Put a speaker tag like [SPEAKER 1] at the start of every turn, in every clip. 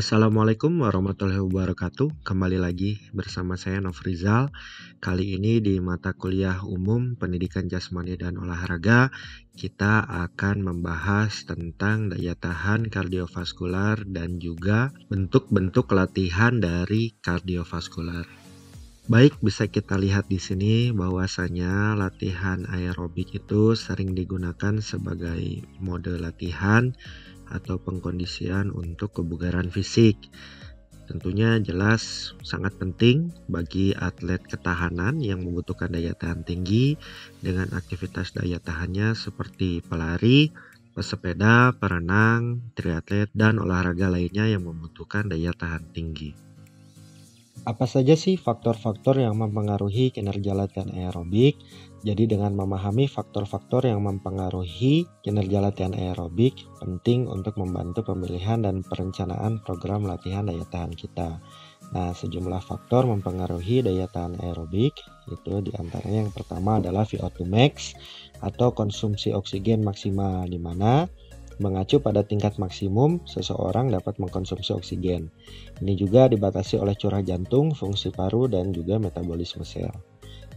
[SPEAKER 1] Assalamualaikum warahmatullahi wabarakatuh. Kembali lagi bersama saya Nofrizal. Kali ini di mata kuliah umum Pendidikan Jasmani dan Olahraga, kita akan membahas tentang daya tahan kardiovaskular dan juga bentuk-bentuk latihan dari kardiovaskular. Baik, bisa kita lihat di sini bahwasanya latihan aerobik itu sering digunakan sebagai mode latihan atau pengkondisian untuk kebugaran fisik. Tentunya jelas sangat penting bagi atlet ketahanan yang membutuhkan daya tahan tinggi dengan aktivitas daya tahannya seperti pelari, pesepeda, perenang, triatlet, dan olahraga lainnya yang membutuhkan daya tahan tinggi. Apa saja sih faktor-faktor yang mempengaruhi kinerja latihan aerobik? Jadi dengan memahami faktor-faktor yang mempengaruhi kinerja latihan aerobik, penting untuk membantu pemilihan dan perencanaan program latihan daya tahan kita. Nah, sejumlah faktor mempengaruhi daya tahan aerobik, itu diantaranya yang pertama adalah VO2 max atau konsumsi oksigen maksimal, di mana mengacu pada tingkat maksimum seseorang dapat mengkonsumsi oksigen. Ini juga dibatasi oleh curah jantung, fungsi paru, dan juga metabolisme sel.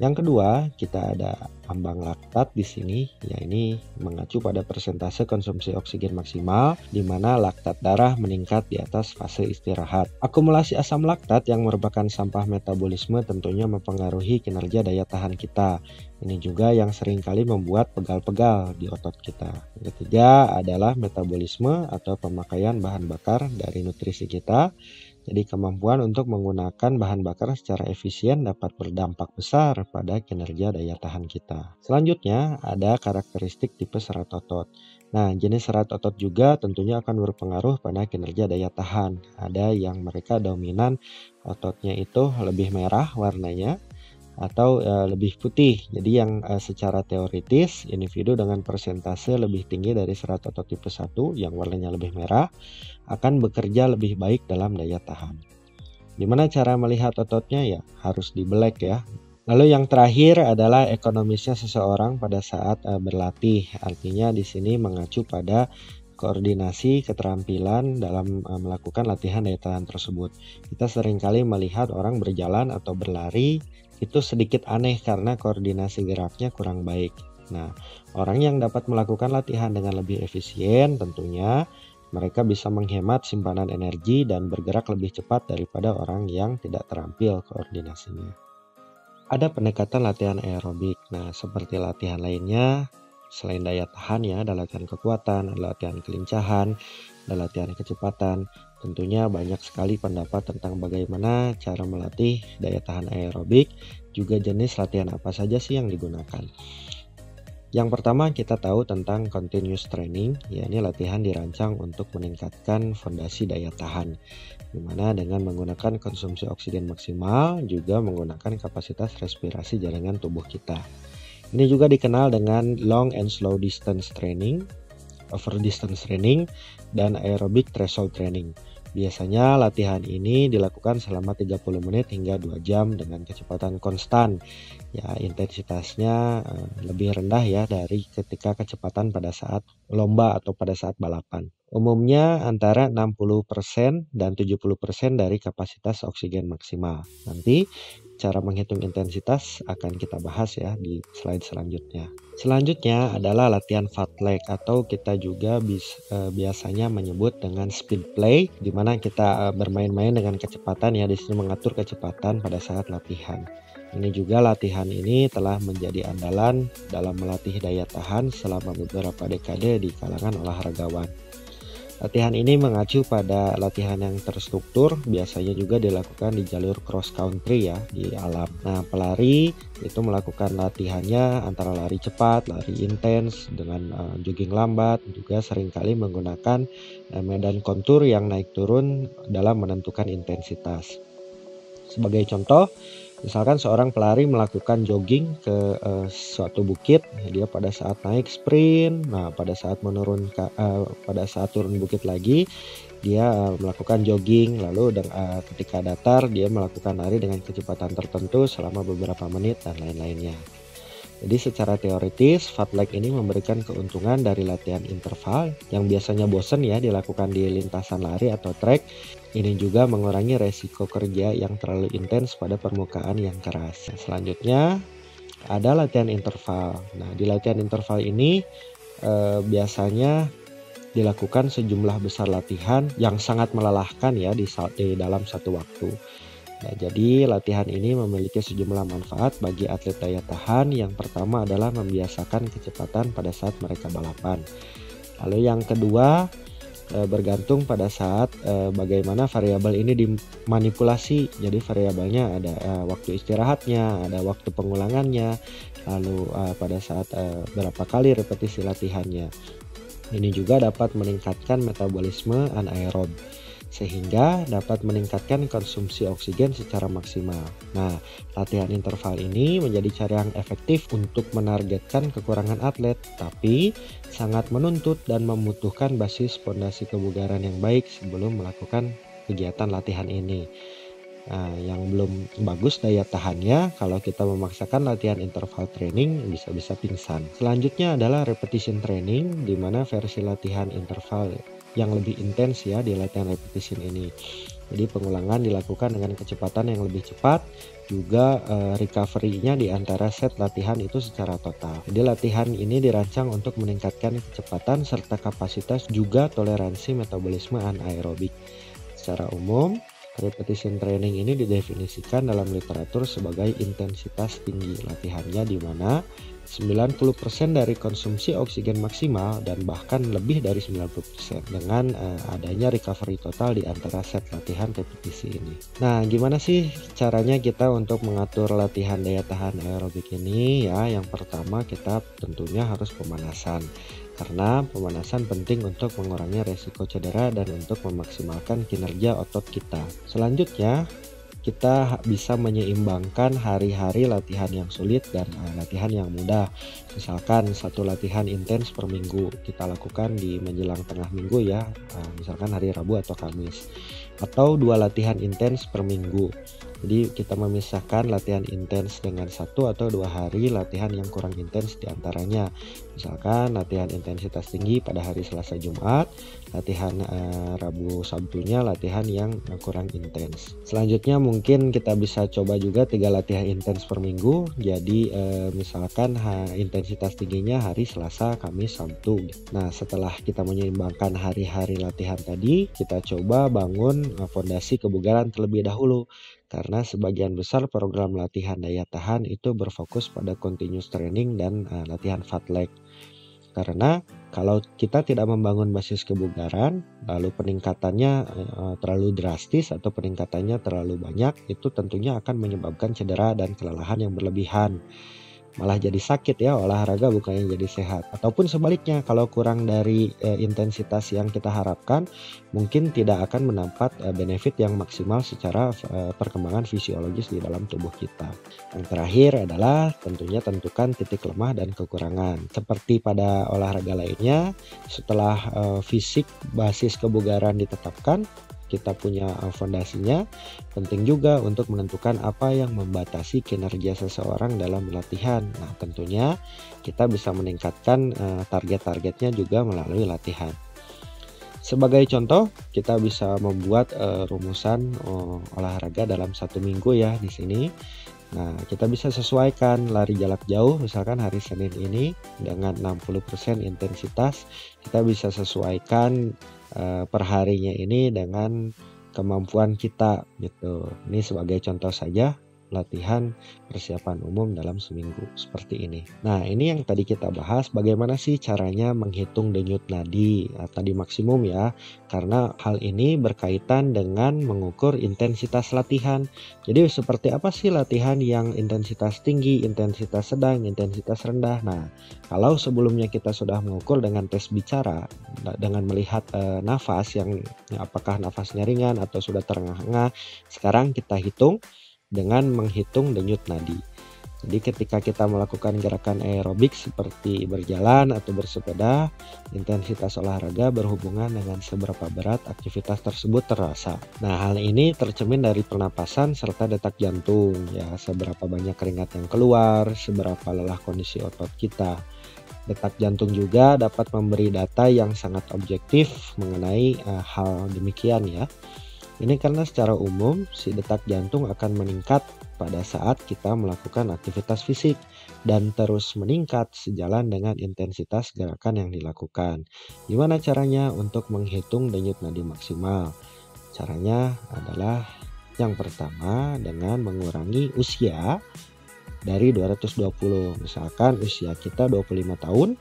[SPEAKER 1] Yang kedua, kita ada ambang laktat di sini, ya ini mengacu pada persentase konsumsi oksigen maksimal, di mana laktat darah meningkat di atas fase istirahat. Akumulasi asam laktat yang merupakan sampah metabolisme tentunya mempengaruhi kinerja daya tahan kita. Ini juga yang seringkali membuat pegal-pegal di otot kita. Yang ketiga adalah metabolisme atau pemakaian bahan bakar dari nutrisi kita. Jadi kemampuan untuk menggunakan bahan bakar secara efisien dapat berdampak besar pada kinerja daya tahan kita. Selanjutnya ada karakteristik tipe serat otot. Nah, jenis serat otot juga tentunya akan berpengaruh pada kinerja daya tahan. Ada yang mereka dominan ototnya itu lebih merah warnanya, atau lebih putih. Jadi yang secara teoritis individu dengan persentase lebih tinggi dari serat otot tipe 1 yang warnanya lebih merah akan bekerja lebih baik dalam daya tahan. Gimana cara melihat ototnya? Ya harus dibelek ya. Lalu yang terakhir adalah ekonomisnya seseorang pada saat berlatih. Artinya di sini mengacu pada koordinasi keterampilan dalam melakukan latihan daya tahan tersebut. Kita seringkali melihat orang berjalan atau berlari itu sedikit aneh karena koordinasi geraknya kurang baik. Nah, orang yang dapat melakukan latihan dengan lebih efisien tentunya mereka bisa menghemat simpanan energi dan bergerak lebih cepat daripada orang yang tidak terampil koordinasinya. Ada pendekatan latihan aerobik. Nah, seperti latihan lainnya, selain daya tahan ya, ada latihan kekuatan, ada latihan kelincahan, ada latihan kecepatan. Tentunya banyak sekali pendapat tentang bagaimana cara melatih daya tahan aerobik, juga jenis latihan apa saja sih yang digunakan. Yang pertama kita tahu tentang continuous training, yakni latihan dirancang untuk meningkatkan fondasi daya tahan, dimana dengan menggunakan konsumsi oksigen maksimal, juga menggunakan kapasitas respirasi jaringan tubuh kita. Ini juga dikenal dengan long and slow distance training, over distance training, dan aerobic threshold training. Biasanya latihan ini dilakukan selama 30 menit hingga 2 jam dengan kecepatan konstan. Ya, intensitasnya lebih rendah ya dari ketika kecepatan pada saat lomba atau pada saat balapan. Umumnya antara 60% dan 70% dari kapasitas oksigen maksimal. Nanti cara menghitung intensitas akan kita bahas ya di slide selanjutnya. Selanjutnya adalah latihan fartlek atau kita juga biasanya menyebut dengan speed play, di mana kita bermain-main dengan kecepatan ya, di sini mengatur kecepatan pada saat latihan. Ini juga latihan ini telah menjadi andalan dalam melatih daya tahan selama beberapa dekade di kalangan olahragawan. Latihan ini mengacu pada latihan yang terstruktur, biasanya juga dilakukan di jalur cross country ya, di alam. Nah, pelari itu melakukan latihannya antara lari cepat, lari intens, dengan jogging lambat, juga seringkali menggunakan medan kontur yang naik turun dalam menentukan intensitas. Sebagai contoh, Misalkan seorang pelari melakukan jogging ke suatu bukit, dia pada saat naik sprint, nah pada saat turun bukit lagi dia melakukan jogging, lalu ketika datar dia melakukan lari dengan kecepatan tertentu selama beberapa menit dan lain-lainnya. Jadi secara teoritis, fartlek ini memberikan keuntungan dari latihan interval yang biasanya bosan ya dilakukan di lintasan lari atau trek. Ini juga mengurangi resiko kerja yang terlalu intens pada permukaan yang keras. Selanjutnya ada latihan interval. Nah, di latihan interval ini biasanya dilakukan sejumlah besar latihan yang sangat melelahkan ya di dalam satu waktu. Nah, jadi latihan ini memiliki sejumlah manfaat bagi atlet daya tahan. Yang pertama adalah membiasakan kecepatan pada saat mereka balapan. Lalu yang kedua, bergantung pada saat bagaimana variabel ini dimanipulasi. Jadi variabelnya ada waktu istirahatnya, ada waktu pengulangannya, lalu pada saat berapa kali repetisi latihannya. Ini juga dapat meningkatkan metabolisme anaerob, sehingga dapat meningkatkan konsumsi oksigen secara maksimal. Nah, latihan interval ini menjadi cara yang efektif untuk menargetkan kekurangan atlet, tapi sangat menuntut dan membutuhkan basis fondasi kebugaran yang baik sebelum melakukan kegiatan latihan ini. Nah, yang belum bagus daya tahannya, kalau kita memaksakan latihan interval training bisa-bisa pingsan. Selanjutnya adalah repetition training, di mana versi latihan interval yang lebih intens ya di latihan repetition ini. Jadi pengulangan dilakukan dengan kecepatan yang lebih cepat, juga recovery-nya di antara set latihan itu secara total. Jadi latihan ini dirancang untuk meningkatkan kecepatan serta kapasitas juga toleransi metabolisme anaerobik. Secara umum, repetition training ini didefinisikan dalam literatur sebagai intensitas tinggi latihannya di mana 90% dari konsumsi oksigen maksimal dan bahkan lebih dari 90% dengan adanya recovery total di antara set latihan repetisi ini. Nah, gimana sih caranya kita untuk mengatur latihan daya tahan aerobik ini ya? Yang pertama kita tentunya harus pemanasan. Karena pemanasan penting untuk mengurangi resiko cedera dan untuk memaksimalkan kinerja otot kita. Selanjutnya, kita bisa menyeimbangkan hari-hari latihan yang sulit dan latihan yang mudah. Misalkan satu latihan intens per minggu kita lakukan di menjelang tengah minggu ya, misalkan hari Rabu atau Kamis. Atau 2 latihan intens per minggu. Jadi kita memisahkan latihan intens dengan 1 atau 2 hari latihan yang kurang intens diantaranya. Misalkan latihan intensitas tinggi pada hari Selasa Jumat, latihan Rabu Sabtunya latihan yang kurang intens. Selanjutnya mungkin kita bisa coba juga 3 latihan intens per minggu. Jadi misalkan intensitas tingginya hari Selasa, Kamis, Sabtu. Nah, setelah kita menyeimbangkan hari-hari latihan tadi, kita coba bangun fondasi kebugaran terlebih dahulu. Karena sebagian besar program latihan daya tahan itu berfokus pada continuous training dan latihan fartlek. Karena kalau kita tidak membangun basis kebugaran, lalu peningkatannya terlalu drastis atau peningkatannya terlalu banyak, itu tentunya akan menyebabkan cedera dan kelelahan yang berlebihan. Malah jadi sakit ya, olahraga bukannya jadi sehat. Ataupun sebaliknya, kalau kurang dari intensitas yang kita harapkan, mungkin tidak akan mendapat benefit yang maksimal secara perkembangan fisiologis di dalam tubuh kita. Yang terakhir adalah tentunya tentukan titik lemah dan kekurangan. Seperti pada olahraga lainnya, setelah fisik basis kebugaran ditetapkan, kita punya fondasinya, penting juga untuk menentukan apa yang membatasi kinerja seseorang dalam latihan. Nah, tentunya kita bisa meningkatkan target-targetnya juga melalui latihan. Sebagai contoh, kita bisa membuat rumusan olahraga dalam 1 minggu ya di sini. Nah, kita bisa sesuaikan lari jarak jauh, misalkan hari Senin ini dengan 60% intensitas. Kita bisa sesuaikan perharinya ini dengan kemampuan kita gitu. Ini sebagai contoh saja latihan persiapan umum dalam seminggu seperti ini. Nah, ini yang tadi kita bahas bagaimana sih caranya menghitung denyut nadi tadi maksimum ya. Karena hal ini berkaitan dengan mengukur intensitas latihan. Jadi seperti apa sih latihan yang intensitas tinggi, intensitas sedang, intensitas rendah. Nah, kalau sebelumnya kita sudah mengukur dengan tes bicara dengan melihat nafas yang apakah nafasnya ringan atau sudah terengah-engah, sekarang kita hitung dengan menghitung denyut nadi. Jadi ketika kita melakukan gerakan aerobik seperti berjalan atau bersepeda, intensitas olahraga berhubungan dengan seberapa berat aktivitas tersebut terasa. Nah, hal ini tercermin dari pernapasan serta detak jantung, ya, seberapa banyak keringat yang keluar, seberapa lelah kondisi otot kita. Detak jantung juga dapat memberi data yang sangat objektif mengenai hal demikian, ya. Ini karena secara umum si detak jantung akan meningkat pada saat kita melakukan aktivitas fisik dan terus meningkat sejalan dengan intensitas gerakan yang dilakukan. Gimana caranya untuk menghitung denyut nadi maksimal? Caranya adalah yang pertama dengan mengurangi usia dari 220. Misalkan usia kita 25 tahun,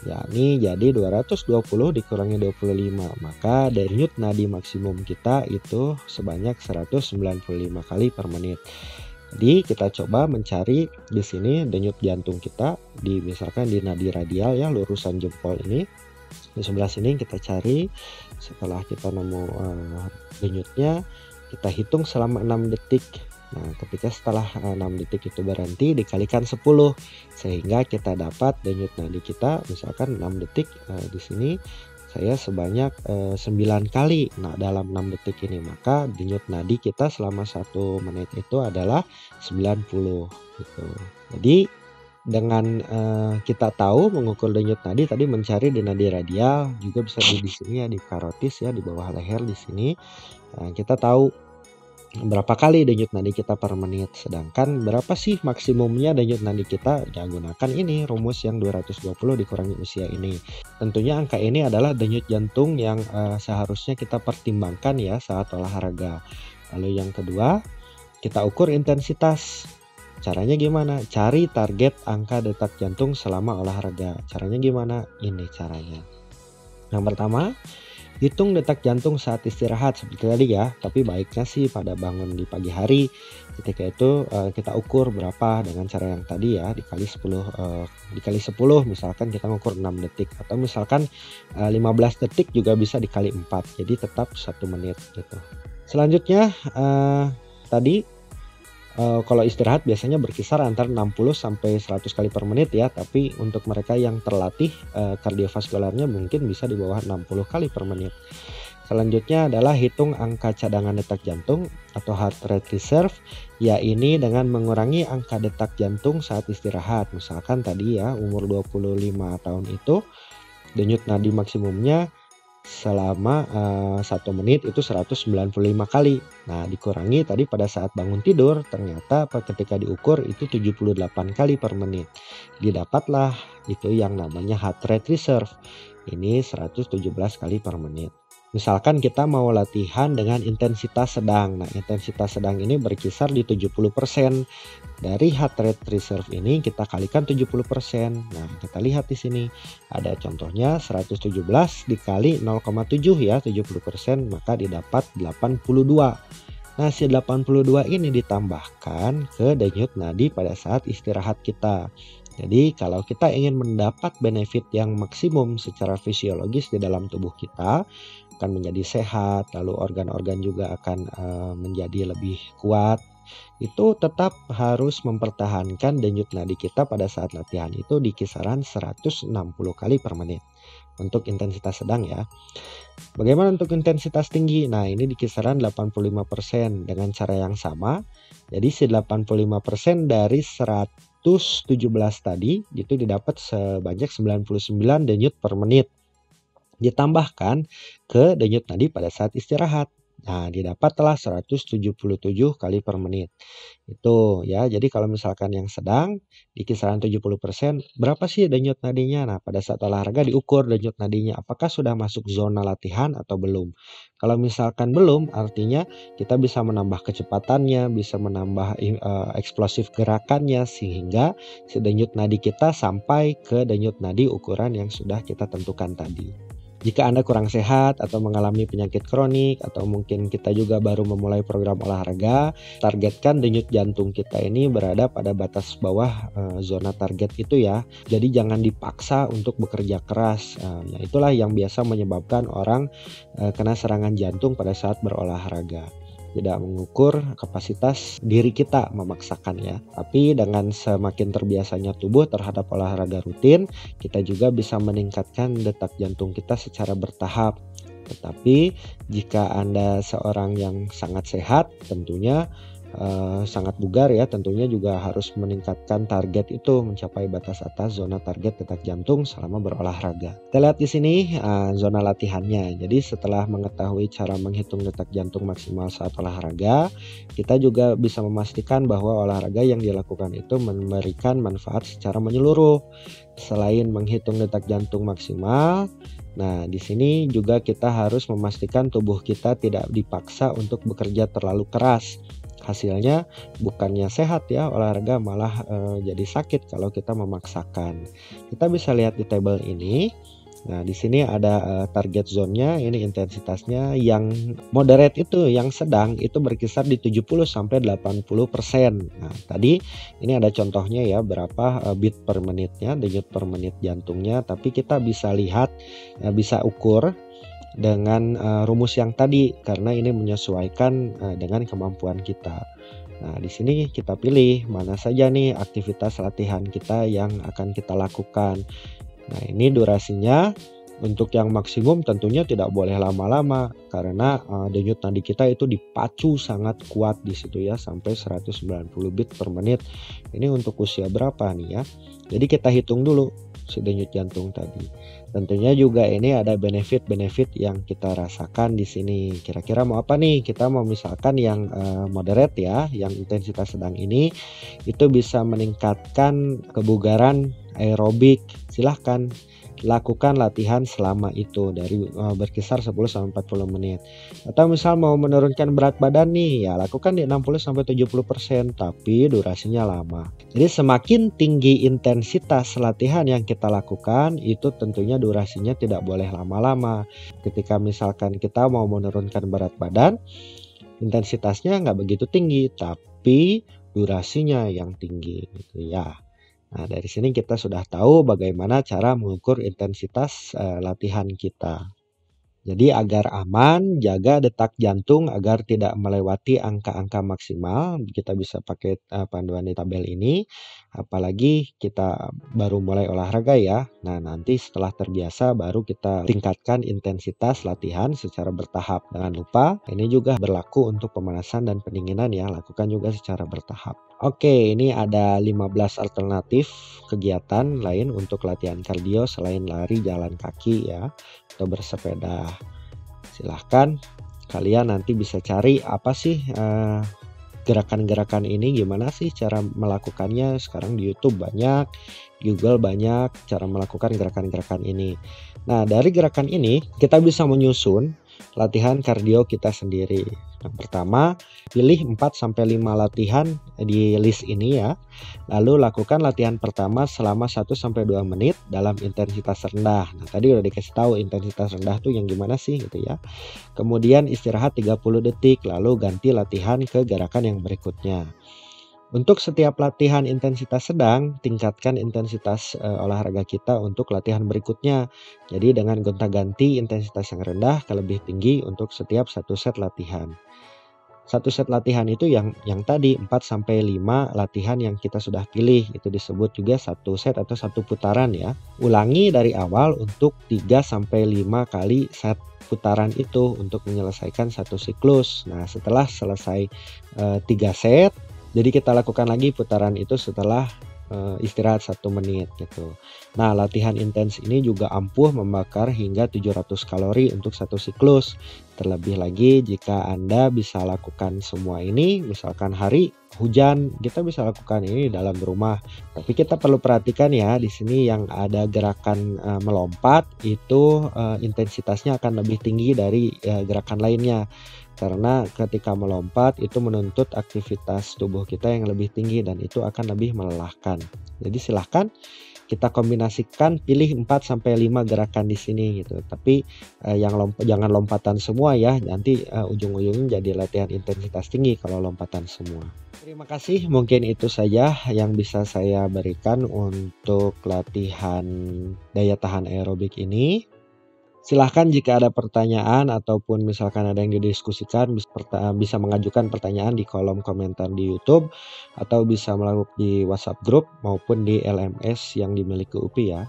[SPEAKER 1] yakni jadi 220 dikurangi 25, maka denyut nadi maksimum kita itu sebanyak 195 kali per menit. Jadi kita coba mencari di sini denyut jantung kita misalkan di nadi radial, ya, lurusan jempol ini. Di sebelah sini kita cari. Setelah kita nemu denyutnya, kita hitung selama 6 detik. Nah, ketika setelah 6 detik itu berhenti, dikalikan 10 sehingga kita dapat denyut nadi kita misalkan 6 detik. Di sini saya sebanyak 9 kali. Nah, dalam 6 detik ini maka denyut nadi kita selama 1 menit itu adalah 90 gitu. Jadi dengan kita tahu mengukur denyut nadi tadi, mencari di nadi radial, juga bisa di sini ya, di karotis, ya, di bawah leher di sini. Kita tahu berapa kali denyut nadi kita per menit, sedangkan berapa sih maksimumnya denyut nadi kita, ya gunakan ini rumus yang 220 dikurangi usia ini. Tentunya angka ini adalah denyut jantung yang seharusnya kita pertimbangkan, ya, saat olahraga. Lalu yang kedua, kita ukur intensitas. Caranya gimana? Cari target angka detak jantung selama olahraga. Caranya gimana? Ini caranya. Yang pertama, hitung detak jantung saat istirahat seperti tadi, ya, tapi baiknya sih pada bangun di pagi hari. Ketika itu kita ukur berapa dengan cara yang tadi, ya, dikali 10 misalkan kita ngukur 6 detik, atau misalkan 15 detik juga bisa dikali 4, jadi tetap 1 menit gitu. Selanjutnya tadi kalau istirahat biasanya berkisar antara 60 sampai 100 kali per menit, ya, tapi untuk mereka yang terlatih kardiovaskularnya mungkin bisa di bawah 60 kali per menit. Selanjutnya adalah hitung angka cadangan detak jantung atau heart rate reserve, ya, ini dengan mengurangi angka detak jantung saat istirahat. Misalkan tadi, ya, umur 25 tahun itu denyut nadi maksimumnya selama 1 menit itu 195 kali. Nah, dikurangi tadi pada saat bangun tidur, ternyata ketika diukur itu 78 kali per menit. Didapatlah itu yang namanya heart rate reserve. Ini 117 kali per menit. Misalkan kita mau latihan dengan intensitas sedang. Nah, intensitas sedang ini berkisar di 70%. Dari heart rate reserve ini kita kalikan 70%. Nah, kita lihat di sini ada contohnya 117 dikali 0,7, ya, 70%, maka didapat 82. Nah, si 82 ini ditambahkan ke denyut nadi pada saat istirahat kita. Jadi kalau kita ingin mendapat benefit yang maksimum secara fisiologis di dalam tubuh kita, akan menjadi sehat, lalu organ-organ juga akan menjadi lebih kuat, itu tetap harus mempertahankan denyut nadi kita pada saat latihan itu di kisaran 160 kali per menit untuk intensitas sedang, ya. Bagaimana untuk intensitas tinggi? Nah, ini di kisaran 85% dengan cara yang sama. Jadi si 85% dari 117 tadi itu didapat sebanyak 99 denyut per menit. Ditambahkan ke denyut nadi pada saat istirahat. Nah, didapatlah 177 kali per menit. Itu, ya, jadi kalau misalkan yang sedang di kisaran 70%, berapa sih denyut nadinya? Nah, pada saat olahraga diukur denyut nadinya, apakah sudah masuk zona latihan atau belum. Kalau misalkan belum, artinya kita bisa menambah kecepatannya, bisa menambah eksplosif gerakannya, sehingga si denyut nadi kita sampai ke denyut nadi ukuran yang sudah kita tentukan tadi. Jika Anda kurang sehat atau mengalami penyakit kronik, atau mungkin kita juga baru memulai program olahraga, targetkan denyut jantung kita ini berada pada batas bawah zona target itu, ya. Jadi jangan dipaksa untuk bekerja keras. Nah, itulah yang biasa menyebabkan orang kena serangan jantung pada saat berolahraga. tidak mengukur kapasitas diri kita memaksakan ya. Tapi dengan semakin terbiasanya tubuh terhadap olahraga rutin, kita juga bisa meningkatkan detak jantung kita secara bertahap. Tetapi jika Anda seorang yang sangat sehat, tentunya sangat bugar ya, tentunya juga harus meningkatkan target itu mencapai batas atas zona target detak jantung selama berolahraga. Kita lihat di sini zona latihannya. Jadi setelah mengetahui cara menghitung detak jantung maksimal saat olahraga, kita juga bisa memastikan bahwa olahraga yang dilakukan itu memberikan manfaat secara menyeluruh. Selain menghitung detak jantung maksimal, nah di sini juga kita harus memastikan tubuh kita tidak dipaksa untuk bekerja terlalu keras. Hasilnya bukannya sehat ya, olahraga malah jadi sakit kalau kita memaksakan. Kita bisa lihat di tabel ini. Nah, di sini ada target zone-nya, ini intensitasnya yang moderate itu, yang sedang itu berkisar di 70 sampai 80%. Nah, tadi ini ada contohnya ya berapa beat per menitnya, denyut per menit jantungnya, tapi kita bisa lihat bisa ukur dengan rumus yang tadi karena ini menyesuaikan dengan kemampuan kita. Nah, di sini kita pilih mana saja nih aktivitas latihan kita yang akan kita lakukan. Nah, ini durasinya untuk yang maksimum tentunya tidak boleh lama-lama karena denyut nadi kita itu dipacu sangat kuat di situ ya sampai 190 beat per menit. Ini untuk usia berapa nih ya? Jadi kita hitung dulu si denyut jantung tadi. Tentunya juga ini ada benefit-benefit yang kita rasakan di sini. Kira-kira mau apa nih? Kita mau misalkan yang moderate ya, yang intensitas sedang ini itu bisa meningkatkan kebugaran aerobik. Silahkan lakukan latihan selama itu dari berkisar 10 sampai 40 menit. Atau misal mau menurunkan berat badan nih, ya lakukan di 60 sampai 70% tapi durasinya lama. Jadi semakin tinggi intensitas latihan yang kita lakukan, itu tentunya durasinya tidak boleh lama-lama. Ketika misalkan kita mau menurunkan berat badan, intensitasnya nggak begitu tinggi, tapi durasinya yang tinggi gitu ya. Nah, dari sini kita sudah tahu bagaimana cara mengukur intensitas latihan kita. Jadi agar aman, jaga detak jantung agar tidak melewati angka-angka maksimal. Kita bisa pakai panduan di tabel ini. Apalagi kita baru mulai olahraga ya. Nah, nanti setelah terbiasa baru kita tingkatkan intensitas latihan secara bertahap. Jangan lupa ini juga berlaku untuk pemanasan dan pendinginan ya. Lakukan juga secara bertahap. Oke, ini ada 15 alternatif kegiatan lain untuk latihan kardio selain lari, jalan kaki ya, atau bersepeda. Silahkan kalian nanti bisa cari apa sih gerakan-gerakan ini, gimana sih cara melakukannya. Sekarang di YouTube banyak, Google banyak cara melakukan gerakan-gerakan ini. Nah, dari gerakan ini kita bisa menyusun latihan kardio kita sendiri. Yang pertama, pilih 4-5 latihan di list ini ya. Lalu lakukan latihan pertama selama 1-2 menit dalam intensitas rendah. Nah, tadi udah dikasih tahu intensitas rendah tuh yang gimana sih gitu ya. Kemudian istirahat 30 detik, lalu ganti latihan ke gerakan yang berikutnya. Untuk setiap latihan intensitas sedang, tingkatkan intensitas olahraga kita untuk latihan berikutnya. Jadi dengan gonta-ganti intensitas yang rendah ke lebih tinggi untuk setiap satu set latihan. Satu set latihan itu yang tadi 4-5 latihan yang kita sudah pilih, itu disebut juga satu set atau satu putaran ya. Ulangi dari awal untuk 3-5 kali set putaran itu untuk menyelesaikan satu siklus. Nah, setelah selesai 3 set, jadi kita lakukan lagi putaran itu setelah istirahat 1 menit gitu. Nah, latihan intens ini juga ampuh membakar hingga 700 kalori untuk satu siklus. Terlebih lagi jika Anda bisa lakukan semua ini, misalkan hari hujan, kita bisa lakukan ini dalam rumah. Tapi kita perlu perhatikan ya, di sini yang ada gerakan melompat itu intensitasnya akan lebih tinggi dari gerakan lainnya. Karena ketika melompat itu menuntut aktivitas tubuh kita yang lebih tinggi dan itu akan lebih melelahkan. Jadi silahkan kita kombinasikan, pilih 4-5 gerakan di sini gitu. Tapi jangan lompatan semua ya, nanti ujung-ujungnya jadi latihan intensitas tinggi kalau lompatan semua. Terima kasih, mungkin itu saja yang bisa saya berikan untuk latihan daya tahan aerobik ini. Silahkan jika ada pertanyaan ataupun misalkan ada yang didiskusikan bisa mengajukan pertanyaan di kolom komentar di YouTube atau bisa melalui di WhatsApp grup maupun di LMS yang dimiliki UPI ya.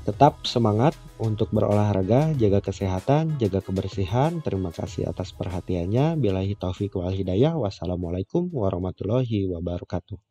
[SPEAKER 1] Tetap semangat untuk berolahraga, jaga kesehatan, jaga kebersihan. Terima kasih atas perhatiannya. Billahi taufik wal hidayah. Wassalamualaikum warahmatullahi wabarakatuh.